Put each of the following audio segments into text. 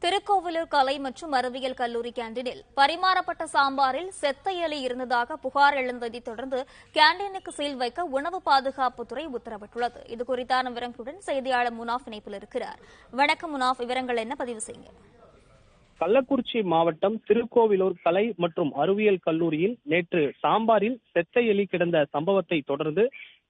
திருக்கோவிலூர் கலை மற்றும் அறிவியல் கல்லூரி கேண்டீனில் பரிமாறப்பட்ட சாம்பாரில் செத்த எலி இருந்ததாக புகார் எழுந்ததைத் தொடர்ந்து கேண்டீனுக்கு சீல் வைக்க உணவு பாதுகாப்புத்துறை உத்தரவிட்டுள்ளது. இதுகுறித்தான விவரங்களுடன் செய்தியாளர் முனாஃப் இணைப்பில் இருக்கிறார். வணக்கம் முனாஃப், விவரங்கள் என்ன, பதிவு செய்யுங்க. கள்ளக்குறிச்சி மாவட்டம் திருக்கோவிலூர் கலை மற்றும் அறிவியல் கல்லூரியில் நேற்று சாம்பாரில் செத்த எலி கிடந்த சம்பவத்தை தொடர்ந்து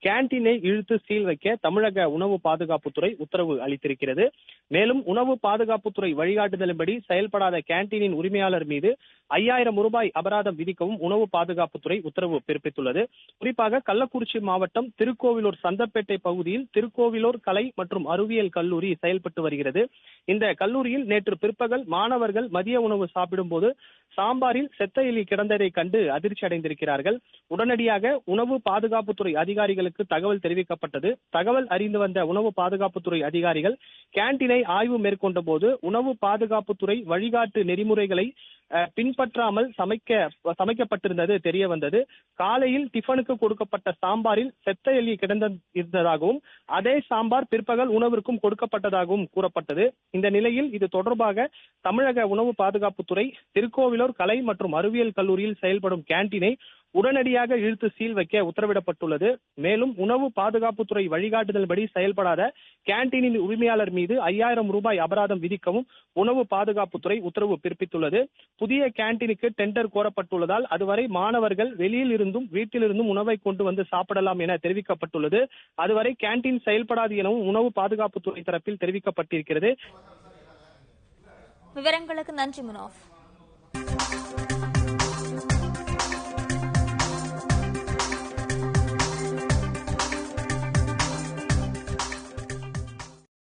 கேண்டீனை இழுத்து சீல் வைக்க தமிழக உணவு பாதுகாப்புத்துறை உத்தரவு அளித்திருக்கிறது. மேலும் உணவு பாதுகாப்புத்துறை வழிகாட்டுதலின்படி செயல்படாத கேண்டீனின் உரிமையாளர் மீது 5000 ரூபாய் அபராதம் விதிக்கவும் உணவு பாதுகாப்புத்துறை உத்தரவு பிறப்பித்துள்ளது. குறிப்பாக கள்ளக்குறிச்சி மாவட்டம் திருக்கோவிலூர் சந்தப்பேட்டை பகுதியில் திருக்கோவிலூர் கலை மற்றும் அறிவியல் கல்லூரி செயல்பட்டு வருகிறது. இந்த கல்லூரியில் நேற்று பிற்பகல் மாணவர்கள் மதிய உணவு சாப்பிடும் போது சாம்பாரில் செத்த எலி கிடந்ததை கண்டு அதிர்ச்சி அடைந்திருக்கிறார்கள். உடனடியாக உணவு பாதுகாப்புத்துறை அதிகாரிகளுக்கு தகவல் தெரிவிக்கப்பட்டது. தகவல் அறிந்து வந்த உணவு பாதுகாப்புத்துறை அதிகாரிகள் கேண்டீனை ஆய்வு மேற்கொண்ட போது உணவு பாதுகாப்புத்துறை வழிகாட்டு நெறிமுறைகளை பின்பற்றாமல் சமைக்கப்பட்டிருந்தது தெரிய வந்தது. காலையில் டிஃபனுக்கு கொடுக்கப்பட்ட சாம்பாரில் செத்த எலி இருந்ததாகவும் அதே சாம்பார் பிற்பகல் உணவிற்கும் கொடுக்கப்பட்டதாகவும் கூறப்பட்டது. இந்த நிலையில் இது தொடர்பாக தமிழக உணவு பாதுகாப்புத்துறை திருக்கோவிலூர் கலை மற்றும் அறிவியல் கல்லூரியில் செயல்படும் கேண்டீனை உடனடியாக இழுத்து சீல் வைக்க உத்தரவிடப்பட்டுள்ளது. மேலும் உணவு பாதுகாப்புத்துறை வழிகாட்டுதல்படி செயல்படாத கேண்டீனின் உரிமையாளர் மீது 5000 ரூபாய் அபராதம் விதிக்கவும் உணவு பாதுகாப்புத்துறை உத்தரவு பிறப்பித்துள்ளது. புதிய கேண்டீனுக்கு டெண்டர் கோரப்பட்டுள்ளதால் அதுவரை மாணவர்கள் வெளியில் இருந்தும் வீட்டிலிருந்தும் உணவை கொண்டு வந்து சாப்பிடலாம் என தெரிவிக்கப்பட்டுள்ளது. அதுவரை கேண்டீன் செயல்படாது எனவும் உணவு பாதுகாப்புத்துறை தரப்பில் தெரிவிக்கப்பட்டிருக்கிறது. விவரங்களுக்கு நன்றி முனாஃப்.